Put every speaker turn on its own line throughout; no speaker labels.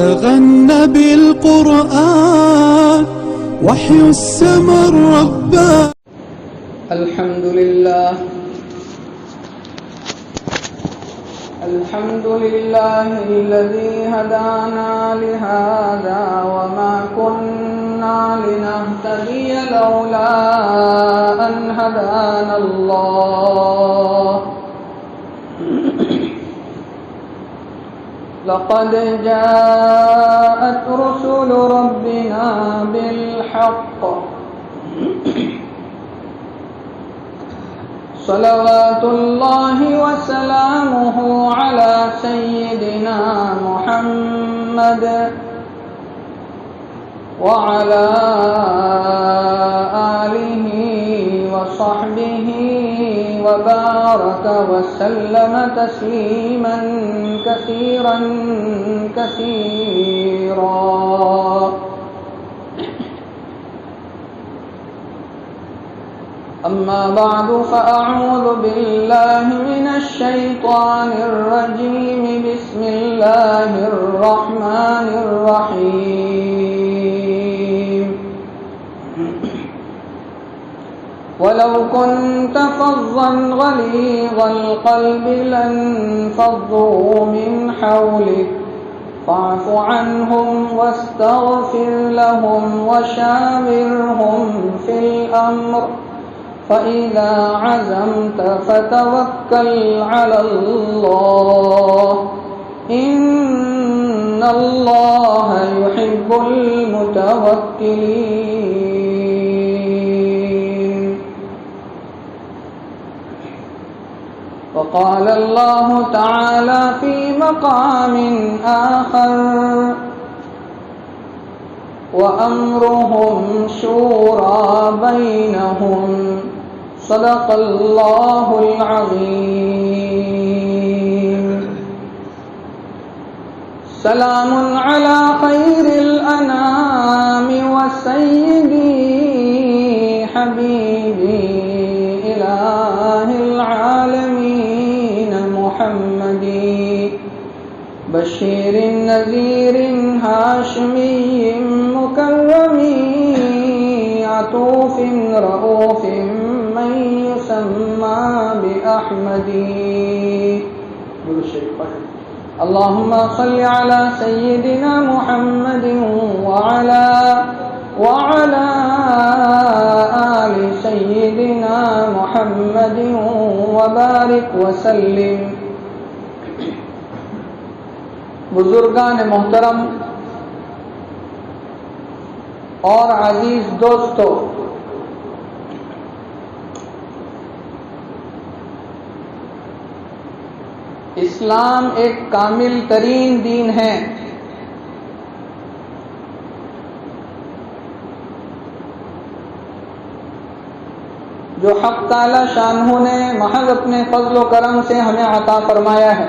تغنى بالقرآن وحي السماء الرباني.
الحمد لله الذي هدانا لهذا وما كنا لنهتدي لولا أن هدانا الله لقد جاءت رسل ربنا بالحق صلوات الله وسلامه على سيدنا محمد وعلى آله وصحبه وبارك وسلم تسليما كثيرا كثيرا. أما بعد فأعوذ بالله من الشيطان الرجيم. بسم الله الرحمن الرحيم. ولو كنت فظا غليظ القلب لانفضوا من حولك فاعف عنهم واستغفر لهم وشاورهم في الأمر فإذا عزمت فتوكل على الله إن الله يحب المتوكلين. وقال الله تعالى في مقام آخر وأمرهم شورى بينهم صدق الله العظيم. سلام على خير الأنام وسيدي حبيبي إله العالمين محمدي بشير نذير هاشمي مكرم عطوف رؤوف من يسمى بأحمدي. اللهم صل على سيدنا محمد وعلى آل سيدنا محمد وبارك وسلم. بزرگان محترم اور عزیز دوستو، اسلام ایک کامل ترین دین ہے. جو حق تعالی شانہ نے محض اپنے فضل و کرم سے ہمیں عطا فرمایا ہے.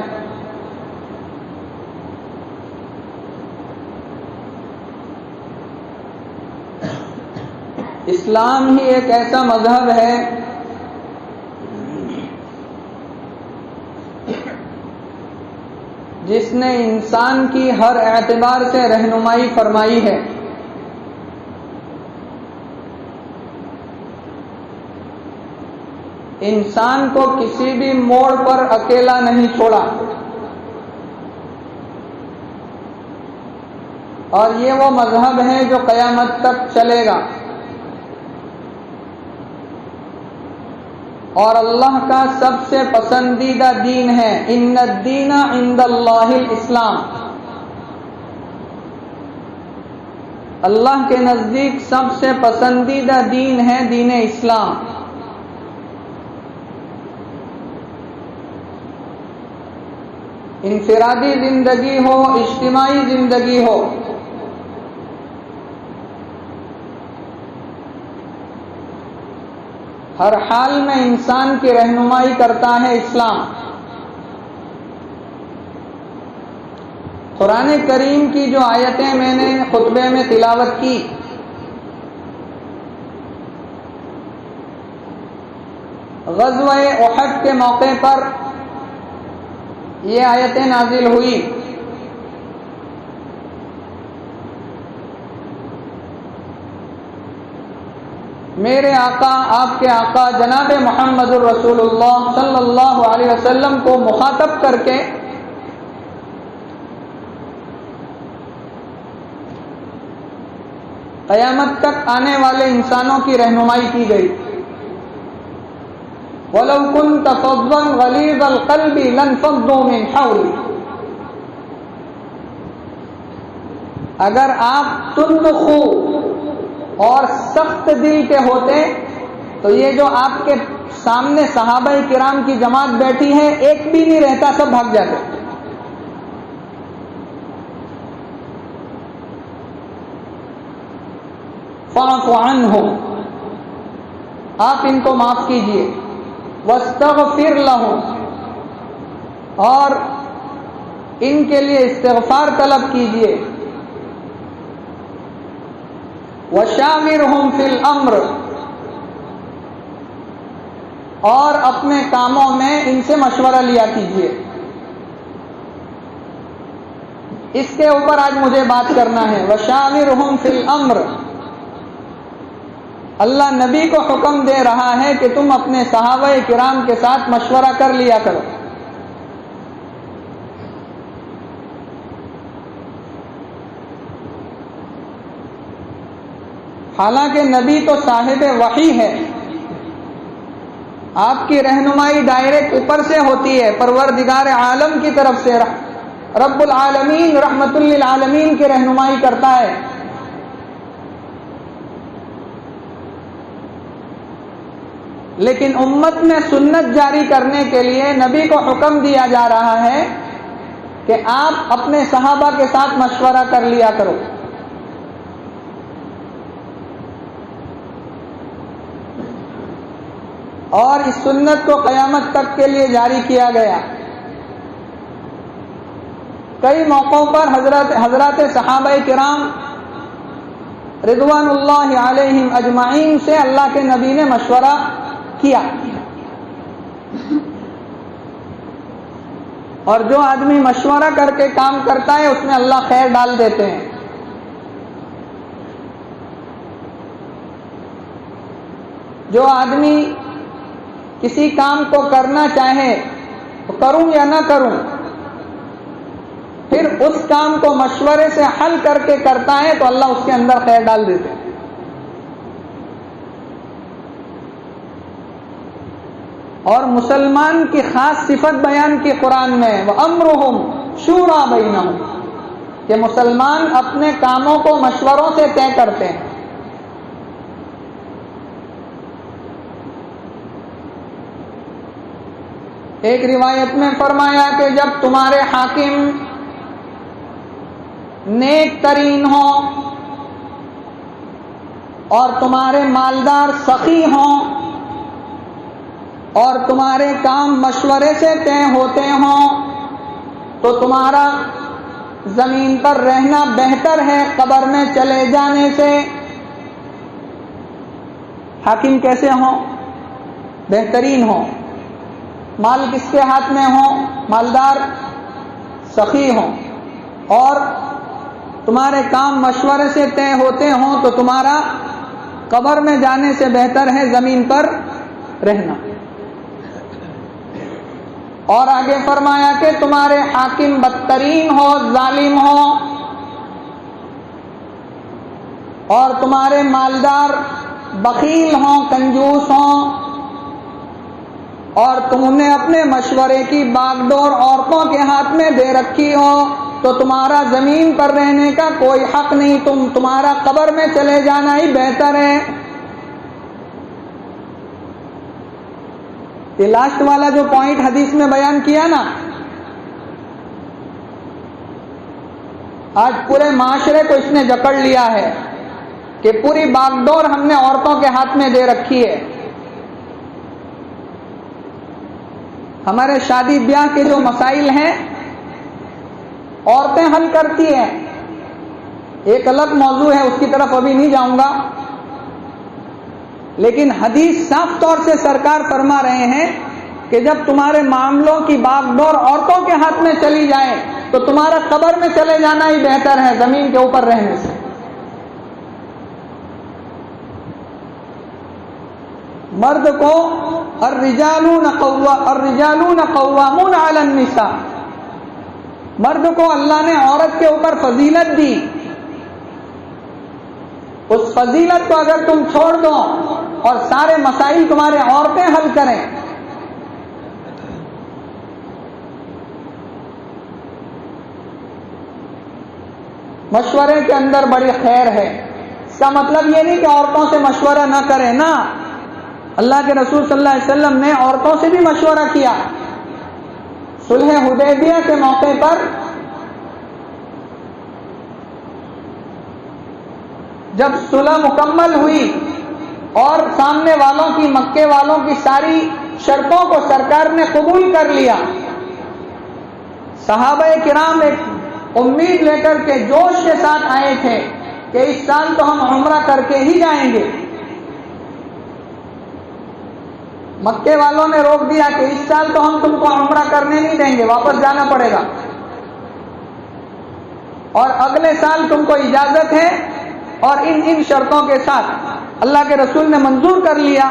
اسلام ہی ایک ایسا مذہب ہے جس نے انسان کی ہر اعتبار سے رہنمائی فرمائی ہے. انسان کو کسی بھی موڑ پر اکیلا نہیں چھوڑا، اور یہ وہ مذہب ہے جو قیامت تک چلے گا. اور اللہ کا سب سے پسندیدہ دین ہے. ان الدین عند اللہ الاسلام. اللہ کے نزدیک سب سے پسندیدہ دین ہے دین اسلام. انفرادی زندگی ہو، اجتماعی زندگی ہو، ہر حال میں انسان کی رہنمائی کرتا ہے اسلام. قرآن کریم کی جو آیتیں میں نے خطبے میں تلاوت کی، غزوہ احد کے موقع پر یہ آیتیں نازل ہوئی. میرے آقا، آپ کے آقا جناب محمد الرسول اللہ صلی اللہ علیہ وسلم کو مخاطب کر کے قیامت تک آنے والے انسانوں کی رہنمائی کی گئی. وَلَوْ كُنْتَ فَظًّا غَلِيظَ الْقَلْبِ لَانفَضُّوا مِنْ حَوْلِكَ. اگر آپ تند خو اور سخت دل کے ہوتے تو یہ جو آپ کے سامنے صحابہ کرام کی جماعت بیٹھی ہے ایک بھی نہیں رہتا، سب بھاگ جاتے. فاعف عنہم، آپ ان کو معاف کیجئے. واستغفر لہم، اور ان کے لیے استغفار طلب کیجئے. وشاورہم فی الامر، اور اپنے کاموں میں ان سے مشورہ لیا کیجئے. اس کے اوپر آج مجھے بات کرنا ہے. وشاورہم فی الامر، اللہ نبی کو حکم دے رہا ہے کہ تم اپنے صحابہ کرام کے ساتھ مشورہ کر لیا کرو. حالانکہ نبی تو صاحب وحی ہے، آپ کی رہنمائی ڈائریکٹ اوپر سے ہوتی ہے، پروردگار عالم کی طرف سے. رب العالمین رحمت للعالمین کی رہنمائی کرتا ہے. لیکن امت میں سنت جاری کرنے کے لیے نبی کو حکم دیا جا رہا ہے کہ آپ اپنے صحابہ کے ساتھ مشورہ کر لیا کرو. اور اس سنت کو قیامت تک کے لیے جاری کیا گیا. کئی موقعوں پر حضرات صحابہ کرام رضوان اللہ علیہم اجمعین سے اللہ کے نبی نے مشورہ کیا. اور جو آدمی مشورہ کر کے کام کرتا ہے اس میں اللہ خیر ڈال دیتے ہیں. جو آدمی کسی کام کو کرنا چاہے تو کروں یا نہ کروں، پھر اس کام کو مشورے سے حل کر کے کرتا ہے تو اللہ اس کے اندر خیر ڈال دیتے ہیں. اور مسلمان کی خاص صفت بیان کی قرآن میں، وَأَمْرُهُمْ شُورَىٰ بَيْنَهُمْ، کہ مسلمان اپنے کاموں کو مشوروں سے طے کرتے ہیں. ایک روایت میں فرمایا کہ جب تمہارے حاکم نیک ترین ہوں اور تمہارے مالدار سخی ہوں اور تمہارے کام مشورے سے طے ہوتے ہوں تو تمہارا زمین پر رہنا بہتر ہے قبر میں چلے جانے سے. حاکم کیسے ہوں؟ بہترین ہوں. مال کس کے ہاتھ میں ہوں؟ مالدار سخی ہوں. اور تمہارے کام مشورے سے طے ہوتے ہوں تو تمہارا قبر میں جانے سے بہتر ہے زمین پر رہنا. اور آگے فرمایا کہ تمہارے حاکم بدترین ہو، ظالم ہو، اور تمہارے مالدار بخیل ہوں، کنجوس ہوں، اور تم نے اپنے مشورے کی باغ ڈور عورتوں کے ہاتھ میں دے رکھی ہو تو تمہارا زمین پر رہنے کا کوئی حق نہیں، تمہارا قبر میں چلے جانا ہی بہتر ہے. یہ لاسٹ والا جو پوائنٹ حدیث میں بیان کیا نا، آج پورے معاشرے کو اس نے جکڑ لیا ہے کہ پوری باغ ڈور ہم نے عورتوں کے ہاتھ میں دے رکھی ہے. ہمارے شادی بیاہ کے جو مسائل ہیں عورتیں حل کرتی ہیں. ایک الگ موضوع ہے، اس کی طرف ابھی نہیں جاؤں گا، لیکن حدیث صاف طور سے سرکار فرما رہے ہیں کہ جب تمہارے معاملوں کی باغ ڈور عورتوں کے ہاتھ میں چلی جائے تو تمہارا قبر میں چلے جانا ہی بہتر ہے زمین کے اوپر رہنے سے۔ مرد کو الرجالون قوامون علی النساء، مرد کو اللہ نے عورت کے اوپر فضیلت دی، اس فضیلت کو اگر تم چھوڑ دو اور سارے مسائل تمہارے عورتیں حل کریں، مشورے کے اندر بڑی خیر ہے۔ اس کا مطلب یہ نہیں کہ عورتوں سے مشورہ نہ کریں، نہ، اللہ کے رسول صلی اللہ علیہ وسلم نے عورتوں سے بھی مشورہ کیا۔ صلح حدیبیہ کے موقع پر جب صلح مکمل ہوئی اور سامنے والوں کی، مکے والوں کی ساری شرطوں کو سرکار نے قبول کر لیا، صحابہ کرام ایک امید لے کر کے جوش کے ساتھ آئے تھے کہ اس سال تو ہم عمرہ کر کے ہی جائیں گے۔ مکے والوں نے روک دیا کہ اس سال تو ہم تم کو عمرہ کرنے نہیں دیں گے، واپس جانا پڑے گا، اور اگلے سال تم کو اجازت ہے، اور ان شرطوں کے ساتھ اللہ کے رسول نے منظور کر لیا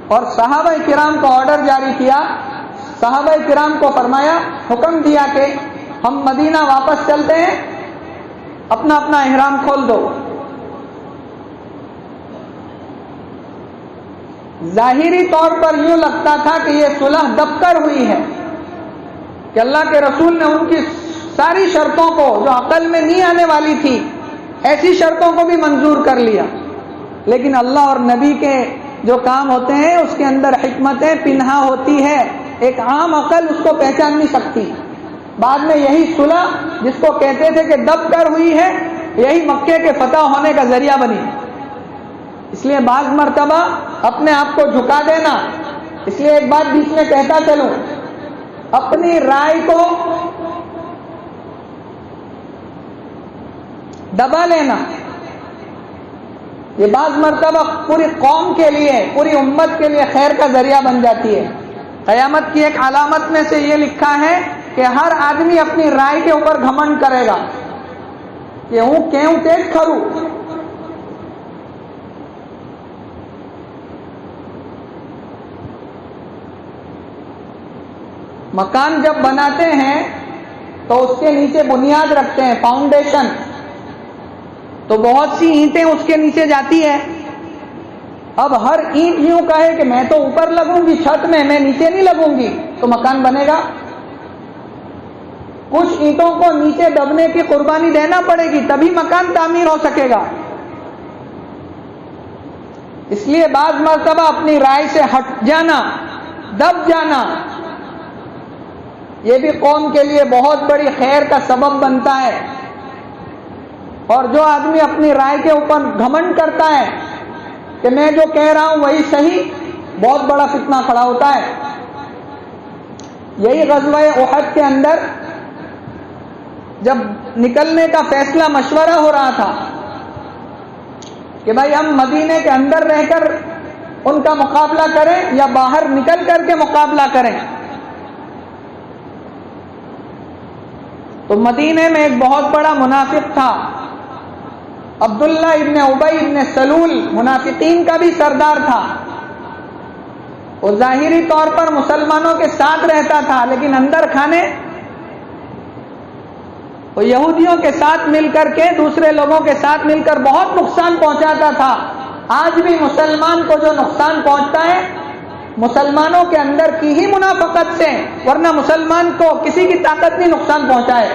اور صحابہ کرام کو آرڈر جاری کیا، صحابہ کرام کو فرمایا، حکم دیا کہ ہم مدینہ واپس چلتے ہیں، اپنا اپنا احرام کھول دو۔ ظاہری طور پر یوں لگتا تھا کہ یہ صلح دب کر ہوئی ہے، کہ اللہ کے رسول نے ان کی ساری شرطوں کو جو عقل میں نہیں آنے والی تھی، ایسی شرطوں کو بھی منظور کر لیا، لیکن اللہ اور نبی کے جو کام ہوتے ہیں اس کے اندر حکمتیں پنہا ہوتی ہے، ایک عام عقل اس کو پہچان نہیں سکتی۔ بعد میں یہی صلح جس کو کہتے تھے کہ دب کر ہوئی ہے، یہی مکے کے فتح ہونے کا ذریعہ بنی۔ اس لیے بعض مرتبہ اپنے آپ کو جھکا دینا، اس لیے ایک بات بیچ میں کہتا چلوں، اپنی رائے کو دبا لینا، یہ بعض مرتبہ پوری قوم کے لیے، پوری امت کے لیے خیر کا ذریعہ بن جاتی ہے۔ قیامت کی ایک علامت میں سے یہ لکھا ہے کہ ہر آدمی اپنی رائے کے اوپر گھمنڈ کرے گا کہ ہوں کیوں تیز کھروں۔ مکان جب بناتے ہیں تو اس کے نیچے بنیاد رکھتے ہیں، فاؤنڈیشن، تو بہت سی اینٹیں اس کے نیچے جاتی ہے۔ اب ہر اینٹ یوں کہے کہ میں تو اوپر لگوں گی چھت میں نیچے نہیں لگوں گی، تو مکان بنے گا؟ کچھ اینٹوں کو نیچے دبنے کی قربانی دینا پڑے گی، تبھی مکان تعمیر ہو سکے گا۔ اس لیے بعض مرتبہ اپنی رائے سے ہٹ جانا، دب جانا، یہ بھی قوم کے لیے بہت بڑی خیر کا سبب بنتا ہے۔ اور جو آدمی اپنی رائے کے اوپر گھمنڈ کرتا ہے کہ میں جو کہہ رہا ہوں وہی صحیح، بہت بڑا فتنہ کھڑا ہوتا ہے۔ یہی غزوہ احد کے اندر جب نکلنے کا فیصلہ مشورہ ہو رہا تھا کہ بھائی ہم مدینے کے اندر رہ کر ان کا مقابلہ کریں یا باہر نکل کر کے مقابلہ کریں، تو مدینے میں ایک بہت بڑا منافق تھا، عبداللہ ابن ابی ابن سلول، منافقین کا بھی سردار تھا۔ وہ ظاہری طور پر مسلمانوں کے ساتھ رہتا تھا، لیکن اندر کھانے وہ یہودیوں کے ساتھ مل کر کے، دوسرے لوگوں کے ساتھ مل کر بہت نقصان پہنچاتا تھا۔ آج بھی مسلمان کو جو نقصان پہنچتا ہے مسلمانوں کے اندر کی ہی منافقت سے، ورنہ مسلمان کو کسی کی طاقت نہیں نقصان پہنچائے۔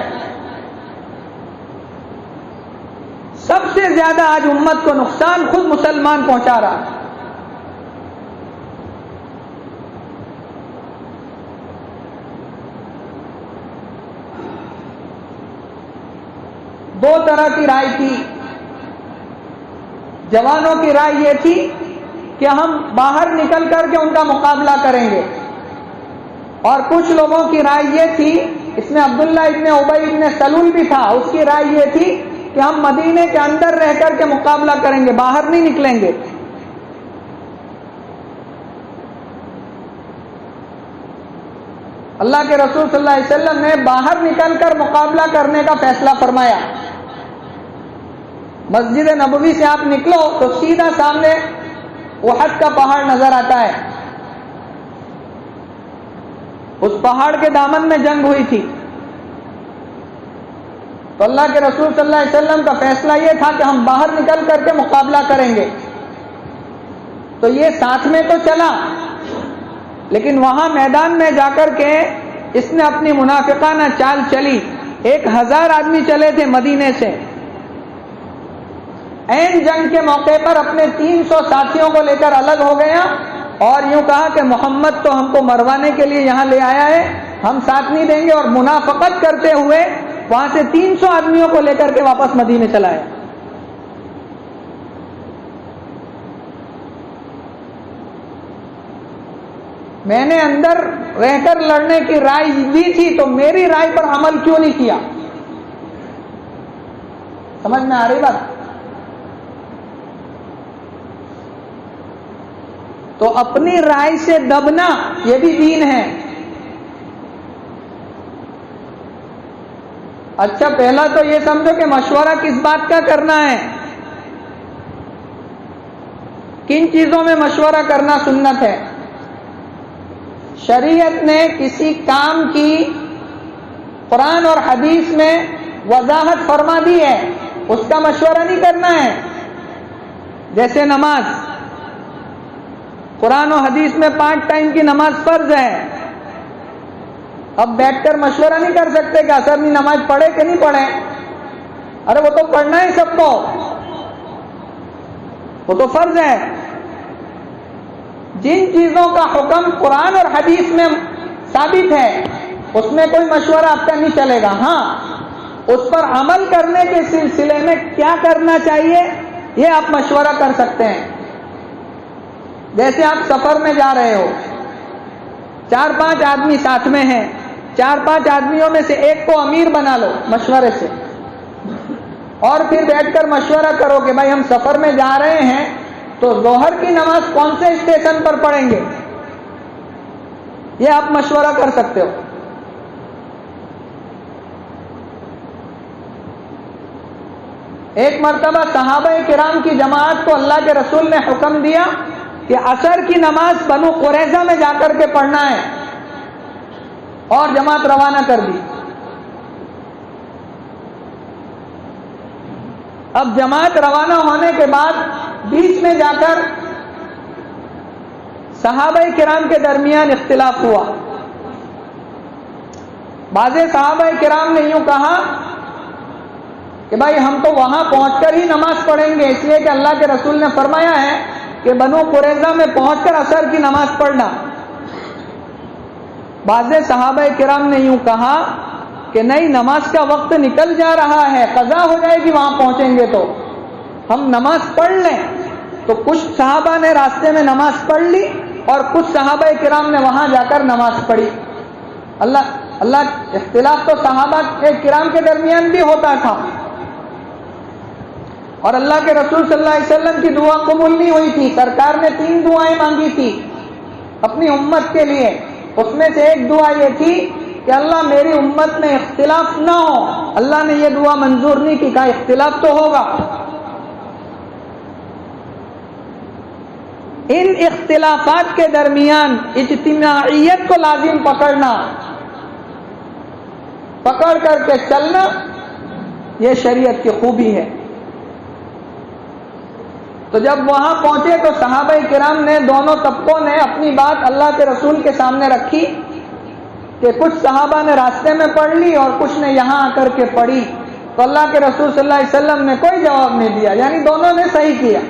سب سے زیادہ آج امت کو نقصان خود مسلمان پہنچا رہا ہے۔ دو طرح کی رائے تھی۔ جوانوں کی رائے یہ تھی کہ ہم باہر نکل کر کے ان کا مقابلہ کریں گے، اور کچھ لوگوں کی رائے یہ تھی، اس میں عبداللہ ابن ابی ابن سلول بھی تھا، اس کی رائے یہ تھی کہ ہم مدینے کے اندر رہ کر کے مقابلہ کریں گے، باہر نہیں نکلیں گے۔ اللہ کے رسول صلی اللہ علیہ وسلم نے باہر نکل کر مقابلہ کرنے کا فیصلہ فرمایا. مسجد نبوی سے آپ نکلو تو سیدھا سامنے احد کا پہاڑ نظر آتا ہے. اس پہاڑ کے دامن میں جنگ ہوئی تھی. تو اللہ کے رسول صلی اللہ علیہ وسلم کا فیصلہ یہ تھا کہ ہم باہر نکل کر کے مقابلہ کریں گے. تو یہ ساتھ میں تو چلا، لیکن وہاں میدان میں جا کر کے اس نے اپنی منافقانہ چال چلی. 1000 آدمی چلے تھے مدینے سے. عین جنگ کے موقع پر اپنے 300 ساتھیوں کو لے کر الگ ہو گیا اور یوں کہا کہ محمد تو ہم کو مروانے کے لیے یہاں لے آیا ہے، ہم ساتھ نہیں دیں گے، اور منافقت کرتے ہوئے وہاں سے 300 آدمیوں کو لے کر کے واپس مدینے چلا آیا. میں نے اندر رہ کر لڑنے کی رائے دی تھی تو میری رائے پر عمل کیوں نہیں کیا؟ سمجھ میں آ رہی بات؟ تو اپنی رائے سے دبنا یہ بھی دین ہے. اچھا، پہلا تو یہ سمجھو کہ مشورہ کس بات کا کرنا ہے. کن چیزوں میں مشورہ کرنا سنت ہے؟ شریعت نے کسی کام کی قرآن اور حدیث میں وضاحت فرما دی ہے، اس کا مشورہ نہیں کرنا ہے. جیسے نماز، قرآن و حدیث میں 5 ٹائم کی نماز فرض ہے. اب بیٹھ کر مشورہ نہیں کر سکتے کہ اثر نہیں نماز پڑھے کہ نہیں پڑھے. ارے وہ تو پڑھنا ہے سب کو، وہ تو فرض ہے. جن چیزوں کا حکم قرآن اور حدیث میں ثابت ہے اس میں کوئی مشورہ آپ کا نہیں چلے گا. ہاں، اس پر عمل کرنے کے سلسلے میں کیا کرنا چاہیے یہ آپ مشورہ کر سکتے ہیں. جیسے آپ سفر میں جا رہے ہو، 4-5 آدمی ساتھ میں ہیں، 4-5 آدمیوں میں سے ایک کو امیر بنا لو مشورے سے، اور پھر بیٹھ کر مشورہ کرو کہ بھائی ہم سفر میں جا رہے ہیں تو ظہر کی نماز کون سے اسٹیشن پر پڑھیں گے. یہ آپ مشورہ کر سکتے ہو. ایک مرتبہ صحابہ کرام کی جماعت کو اللہ کے رسول نے حکم دیا کہ عصر کی نماز بنو قریظہ میں جا کر کے پڑھنا ہے، اور جماعت روانہ کر دی. اب جماعت روانہ ہونے کے بعد بیچ میں جا کر صحابہ کرام کے درمیان اختلاف ہوا. بعض صحابہ کرام نے یوں کہا کہ بھائی ہم تو وہاں پہنچ کر ہی نماز پڑھیں گے، اس لیے کہ اللہ کے رسول نے فرمایا ہے کہ بنو قریظہ میں پہنچ کر عصر کی نماز پڑھنا. بعض صحابہ کرام نے یوں کہا کہ نہیں، نماز کا وقت نکل جا رہا ہے، قضا ہو جائے گی وہاں پہنچیں گے تو ہم نماز پڑھ لیں. تو کچھ صحابہ نے راستے میں نماز پڑھ لی اور کچھ صحابہ کرام نے وہاں جا کر نماز پڑھی. اللہ اختلاف تو صحابہ کرام کے درمیان بھی ہوتا تھا، اور اللہ کے رسول صلی اللہ علیہ وسلم کی دعا قبول نہیں ہوئی تھی. سرکار نے 3 دعائیں مانگی تھی اپنی امت کے لیے. اس میں سے ایک دعا یہ تھی کہ اللہ میری امت میں اختلاف نہ ہو. اللہ نے یہ دعا منظور نہیں کی، کہا اختلاف تو ہوگا. ان اختلافات کے درمیان اجتماعیت کو لازم پکڑنا، پکڑ کر کے چلنا، یہ شریعت کی خوبی ہے. تو جب وہاں پہنچے تو صحابہ کرام نے، دونوں طبقوں نے اپنی بات اللہ کے رسول کے سامنے رکھی کہ کچھ صحابہ نے راستے میں پڑھ لی اور کچھ نے یہاں آ کر کے پڑھی. تو اللہ کے رسول صلی اللہ علیہ وسلم نے کوئی جواب نہیں دیا، یعنی دونوں نے صحیح کیا.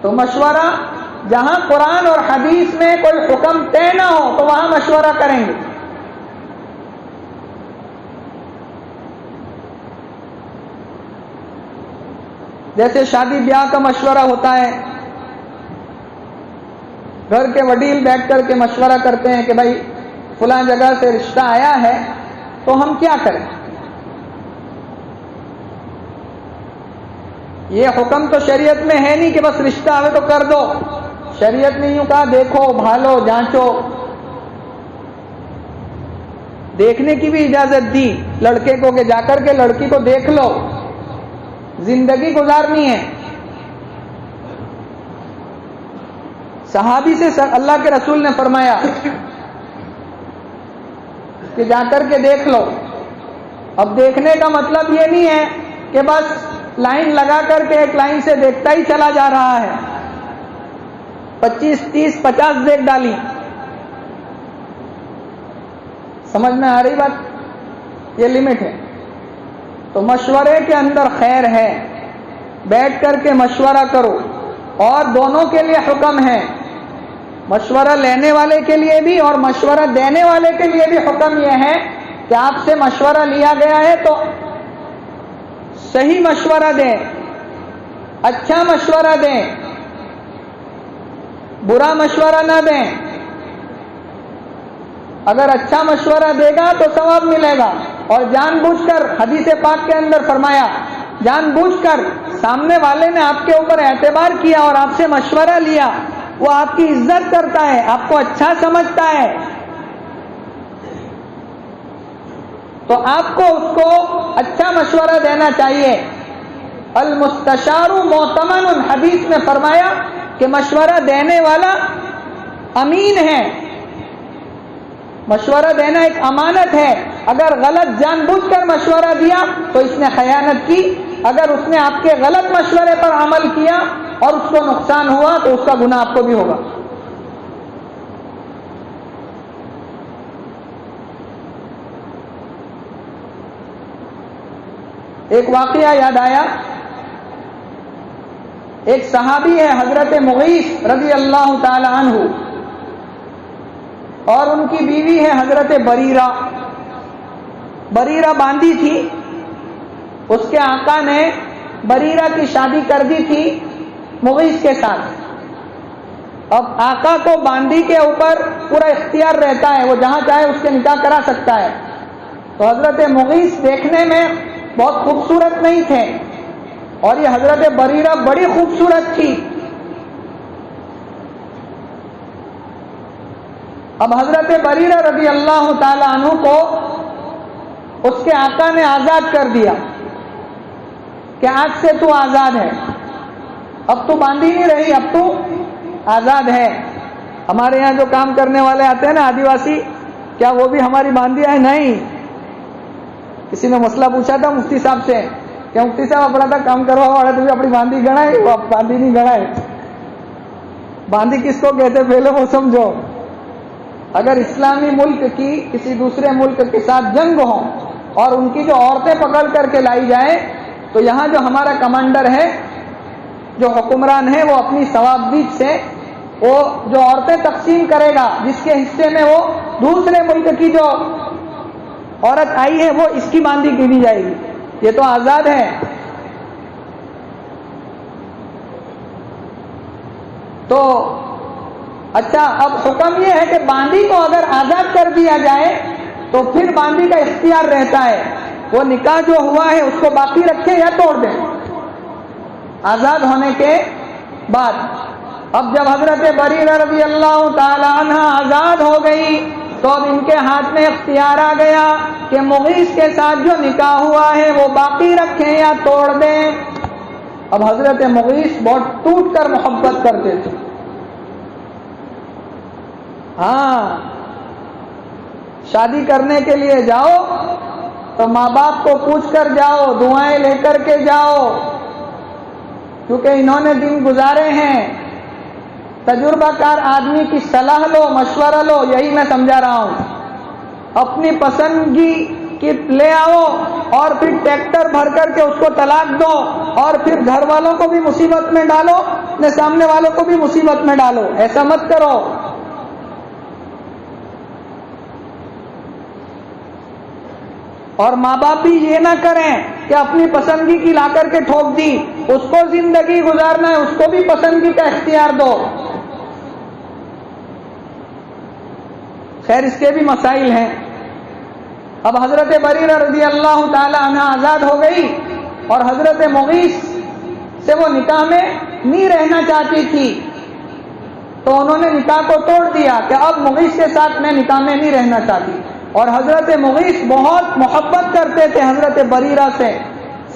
تو مشورہ، جہاں قرآن اور حدیث میں کوئی حکم طے نہ ہو تو وہاں مشورہ کریں گے. جیسے شادی بیاہ کا مشورہ ہوتا ہے، گھر کے وڈیل بیٹھ کر کے مشورہ کرتے ہیں کہ بھائی فلاں جگہ سے رشتہ آیا ہے تو ہم کیا کریں. یہ حکم تو شریعت میں ہے نہیں کہ بس رشتہ آئے تو کر دو. شریعت نے یوں کہا دیکھو بھالو جانچو. دیکھنے کی بھی اجازت دی لڑکے کو کہ جا کر کے لڑکی کو دیکھ لو, زندگی گزارنی ہے. صحابی سے اللہ کے رسول نے فرمایا کہ جا کر کے دیکھ لو. اب دیکھنے کا مطلب یہ نہیں ہے کہ بس لائن لگا کر کے ایک لائن سے دیکھتا ہی چلا جا رہا ہے, 25 30 50 دیکھ ڈالی. سمجھ میں آ رہی بات؟ یہ لمٹ ہے. تو مشورے کے اندر خیر ہے, بیٹھ کر کے مشورہ کرو. اور دونوں کے لیے حکم ہے, مشورہ لینے والے کے لیے بھی اور مشورہ دینے والے کے لیے بھی حکم یہ ہے کہ آپ سے مشورہ لیا گیا ہے تو صحیح مشورہ دیں, اچھا مشورہ دیں, برا مشورہ نہ دیں. اگر اچھا مشورہ دے گا تو ثواب ملے گا. اور جان بوجھ کر, حدیث پاک کے اندر فرمایا, جان بوجھ کر سامنے والے نے آپ کے اوپر اعتبار کیا اور آپ سے مشورہ لیا, وہ آپ کی عزت کرتا ہے, آپ کو اچھا سمجھتا ہے, تو آپ کو اس کو اچھا مشورہ دینا چاہیے. المستشار مؤتمن, حدیث میں فرمایا کہ مشورہ دینے والا امین ہے. مشورہ دینا ایک امانت ہے. اگر غلط جان بوجھ کر مشورہ دیا تو اس نے خیانت کی. اگر اس نے آپ کے غلط مشورے پر عمل کیا اور اس کو نقصان ہوا تو اس کا گناہ آپ کو بھی ہوگا. ایک واقعہ یاد آیا. ایک صحابی ہے حضرت مغیث رضی اللہ تعالی عنہ, اور ان کی بیوی ہے حضرت بریرہ. بریرہ باندھی تھی, اس کے آقا نے بریرہ کی شادی کر دی تھی مغیث کے ساتھ. اب آقا کو باندھی کے اوپر پورا اختیار رہتا ہے, وہ جہاں چاہے اس کے نکاح کرا سکتا ہے. تو حضرت مغیث دیکھنے میں بہت خوبصورت نہیں تھے, اور یہ حضرت بریرہ بڑی خوبصورت تھی. اب حضرت بریرہ رضی اللہ تعالی عنہ کو اس کے آقا نے آزاد کر دیا کہ آج سے تو آزاد ہے, اب تو باندھی نہیں رہی, اب تو آزاد ہے. ہمارے یہاں جو کام کرنے والے آتے ہیں نا آدیواسی, کیا وہ بھی ہماری باندھی ہے؟ نہیں. کسی نے مسئلہ پوچھا تھا مفتی صاحب سے کہ مفتی صاحب اپنا تھا کام کروا ہوا ہے, اپنی باندھی گڑا ہے؟ وہ باندھی نہیں گڑا ہے. باندھی کس کو کہتے پہلے وہ سمجھو. اگر اسلامی ملک کی کسی دوسرے ملک کے ساتھ جنگ ہو اور ان کی جو عورتیں پکڑ کر کے لائی جائیں, تو یہاں جو ہمارا کمانڈر ہے, جو حکمران ہے, وہ اپنی ثوابدید سے وہ جو عورتیں تقسیم کرے گا, جس کے حصے میں وہ دوسرے ملک کی جو عورت آئی ہے وہ اس کی باندھی گنی جائے گی. یہ تو آزاد ہے. تو اچھا, اب حکم یہ ہے کہ باندھی کو اگر آزاد کر دیا جائے تو پھر باندھی کا اختیار رہتا ہے, وہ نکاح جو ہوا ہے اس کو باقی رکھے یا توڑ دیں آزاد ہونے کے بعد. اب جب حضرت بریرہ رضی اللہ تعالی عنہ آزاد ہو گئی تو اب ان کے ہاتھ میں اختیار آ گیا کہ مغیث کے ساتھ جو نکاح ہوا ہے وہ باقی رکھیں یا توڑ دیں. اب حضرت مغیث بہت ٹوٹ کر محبت کرتے تھے. ہاں, شادی کرنے کے لیے جاؤ تو ماں باپ کو پوچھ کر جاؤ, دعائیں لے کر کے جاؤ, کیونکہ انہوں نے دن گزارے ہیں. تجربہ کار آدمی کی صلاح لو, مشورہ لو, یہی میں سمجھا رہا ہوں. اپنی پسندگی کی لے آؤ اور پھر ٹریکٹر بھر کر کے اس کو طلاق دو, اور پھر گھر والوں کو بھی مصیبت میں ڈالو, اپنے سامنے والوں کو بھی مصیبت میں ڈالو. ایسا مت کرو. اور ماں باپ بھی یہ نہ کریں کہ اپنی پسندگی کی لا کر کے ٹھوک دی, اس کو زندگی گزارنا ہے, اس کو بھی پسندگی کا اختیار دو. خیر, اس کے بھی مسائل ہیں. اب حضرت بریرہ رضی اللہ تعالی عنہ آزاد ہو گئی اور حضرت مغیث سے وہ نکاح میں نہیں رہنا چاہتی تھی، تو انہوں نے نکاح کو توڑ دیا کہ اب مغیث کے ساتھ میں نکاح میں نہیں رہنا چاہتی. اور حضرت مغیث بہت محبت کرتے تھے حضرت بریرہ سے.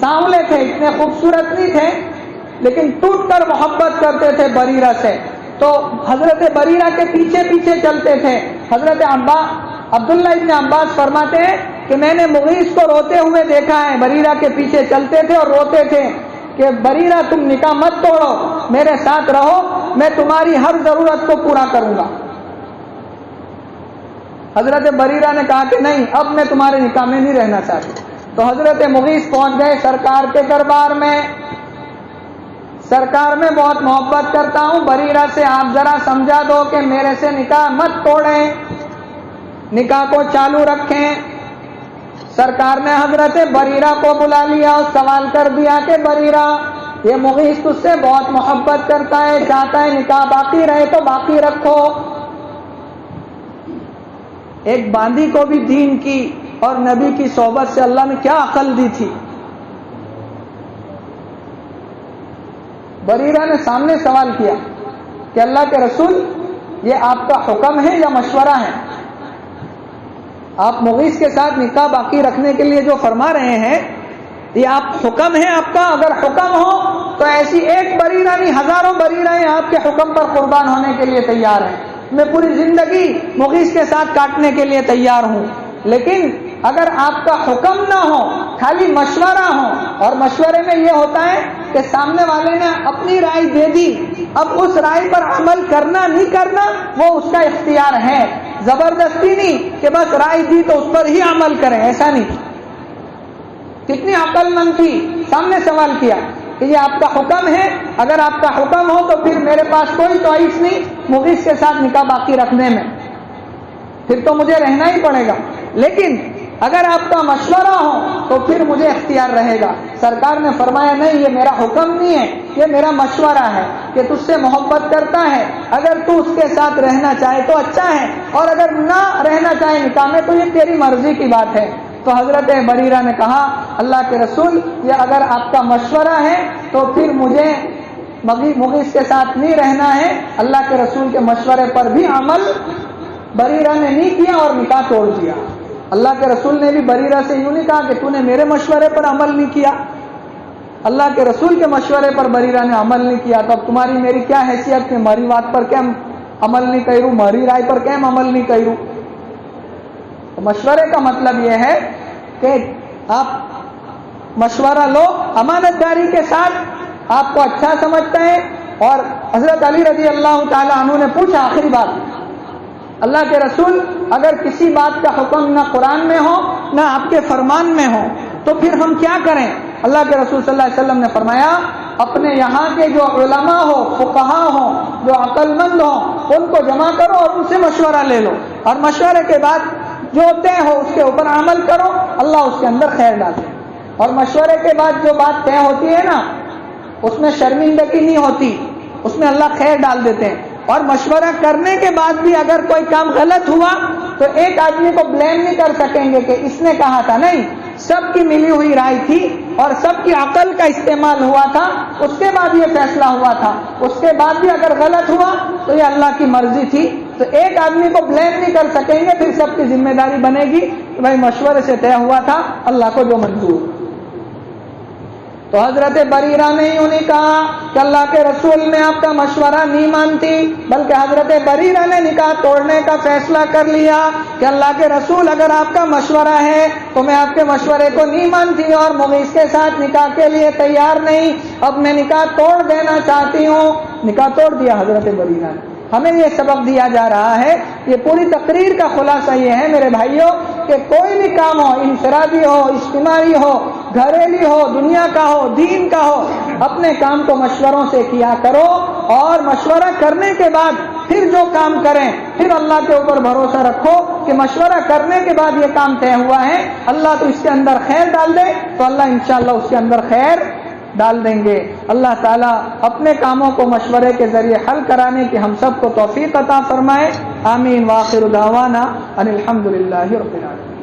سانولے تھے، اتنے خوبصورت نہیں تھے، لیکن ٹوٹ کر محبت کرتے تھے بریرہ سے. تو حضرت بریرہ کے پیچھے پیچھے چلتے تھے. حضرت عبداللہ ابن عباس فرماتے ہیں کہ میں نے مغیث کو روتے ہوئے دیکھا ہے، بریرہ کے پیچھے چلتے تھے اور روتے تھے کہ بریرہ تم نکاح مت توڑو، میرے ساتھ رہو، میں تمہاری ہر ضرورت کو پورا کروں گا. حضرت بریرہ نے کہا کہ نہیں، اب میں تمہارے نکاح میں نہیں رہنا چاہتی. تو حضرت مغیث پہنچ گئے سرکار کے دربار میں. سرکار میں بہت محبت کرتا ہوں بریرہ سے، آپ ذرا سمجھا دو کہ میرے سے نکاح مت توڑیں، نکاح کو چالو رکھیں. سرکار نے حضرت بریرہ کو بلا لیا اور سوال کر دیا کہ بریرہ، یہ مغیث تجھ سے بہت محبت کرتا ہے، چاہتا ہے نکاح باقی رہے تو باقی رکھو. ایک باندی کو بھی دین کی اور نبی کی صحبت سے اللہ نے کیا عقل دی تھی. بریرہ نے سامنے سوال کیا کہ اللہ کے رسول، یہ آپ کا حکم ہے یا مشورہ ہے؟ آپ مغیث کے ساتھ نکاح باقی رکھنے کے لیے جو فرما رہے ہیں، یہ آپ حکم ہے آپ کا؟ اگر حکم ہو تو ایسی ایک بریرہ نہیں، ہزاروں بریرہیں آپ کے حکم پر قربان ہونے کے لیے تیار ہیں. میں پوری زندگی مغیث کے ساتھ کاٹنے کے لیے تیار ہوں. لیکن اگر آپ کا حکم نہ ہو، خالی مشورہ ہو، اور مشورے میں یہ ہوتا ہے کہ سامنے والے نے اپنی رائے دے دی، اب اس رائے پر عمل کرنا نہیں کرنا وہ اس کا اختیار ہے، زبردستی نہیں کہ بس رائے دی تو اس پر ہی عمل کریں، ایسا نہیں. کتنی عقل مند تھی، سامنے سوال کیا کہ یہ آپ کا حکم ہے؟ اگر آپ کا حکم ہو تو پھر میرے پاس کوئی چوائس نہیں مغیث کے ساتھ نکاح باقی رکھنے میں، پھر تو مجھے رہنا ہی پڑے گا. لیکن اگر آپ کا مشورہ ہو تو پھر مجھے اختیار رہے گا. سرکار نے فرمایا نہیں، یہ میرا حکم نہیں ہے، یہ میرا مشورہ ہے کہ تجھ سے محبت کرتا ہے، اگر تو اس کے ساتھ رہنا چاہے تو اچھا ہے، اور اگر نہ رہنا چاہے نکاح میں تو یہ تیری مرضی کی بات ہے. تو حضرت بریرہ نے کہا اللہ کے رسول، یہ اگر آپ کا مشورہ ہے تو پھر مجھے مغیث کے ساتھ نہیں رہنا ہے. اللہ کے رسول کے مشورے پر بھی عمل بریرہ نے نہیں کیا اور نکاح توڑ دیا. اللہ کے رسول نے بھی بریرہ سے یوں نہیں کہا کہ تو نے میرے مشورے پر عمل نہیں کیا. اللہ کے رسول کے مشورے پر بریرہ نے عمل نہیں کیا، تو اب تمہاری میری کیا حیثیت کہ ماری بات پر کیا عمل نہیں کروں، ماری رائے پر کیا عمل نہیں کروں. تو مشورے کا مطلب یہ ہے کہ آپ مشورہ لو امانت داری کے ساتھ، آپ کو اچھا سمجھتا ہے. اور حضرت علی رضی اللہ تعالی عنہ نے پوچھا آخری بات، اللہ کے رسول اگر کسی بات کا حکم نہ قرآن میں ہو نہ آپ کے فرمان میں ہو تو پھر ہم کیا کریں؟ اللہ کے رسول صلی اللہ علیہ وسلم نے فرمایا اپنے یہاں کے جو علماء ہو، فقہا ہو، جو عقل مند ہو، ان کو جمع کرو اور ان سے مشورہ لے لو، اور مشورے کے بعد جو طے ہو اس کے اوپر عمل کرو، اللہ اس کے اندر خیر ڈالتے ہیں. اور مشورے کے بعد جو بات طے ہوتی ہے نا، اس میں شرمندگی نہیں ہوتی، اس میں اللہ خیر ڈال دیتے ہیں. اور مشورہ کرنے کے بعد بھی اگر کوئی کام غلط ہوا تو ایک آدمی کو بلیم نہیں کر سکیں گے کہ اس نے کہا تھا، نہیں، سب کی ملی ہوئی رائے تھی اور سب کی عقل کا استعمال ہوا تھا، اس کے بعد یہ فیصلہ ہوا تھا. اس کے بعد بھی اگر غلط ہوا تو یہ اللہ کی مرضی تھی. تو ایک آدمی کو بلیم نہیں کر سکیں گے، پھر سب کی ذمہ داری بنے گی کہ بھائی مشورے سے طے ہوا تھا، اللہ کو جو منظور. تو حضرت بریرہ نے یوں نہیں کہا کہ اللہ کے رسول میں آپ کا مشورہ نہیں مانتی، بلکہ حضرت بریرہ نے نکاح توڑنے کا فیصلہ کر لیا کہ اللہ کے رسول اگر آپ کا مشورہ ہے تو میں آپ کے مشورے کو نہیں مانتی اور مغیث کے ساتھ نکاح کے لیے تیار نہیں، اب میں نکاح توڑ دینا چاہتی ہوں. نکاح توڑ دیا حضرت بریرہ نے. ہمیں یہ سبق دیا جا رہا ہے، یہ پوری تقریر کا خلاصہ یہ ہے میرے بھائیوں کہ کوئی بھی کام ہو، انفرادی ہو، اجتماعی ہو، گھریلو ہو، دنیا کا ہو، دین کا ہو، اپنے کام کو مشوروں سے کیا کرو، اور مشورہ کرنے کے بعد پھر جو کام کریں پھر اللہ کے اوپر بھروسہ رکھو کہ مشورہ کرنے کے بعد یہ کام طے ہوا ہے، اللہ تو اس کے اندر خیر ڈال دے، تو اللہ انشاءاللہ اس کے اندر خیر ڈال دیں گے. اللہ تعالیٰ اپنے کاموں کو مشورے کے ذریعے حل کرانے کی ہم سب کو توفیق عطا فرمائے. آمین. وآخر دعوانا ان الحمد للہ رب العالمین.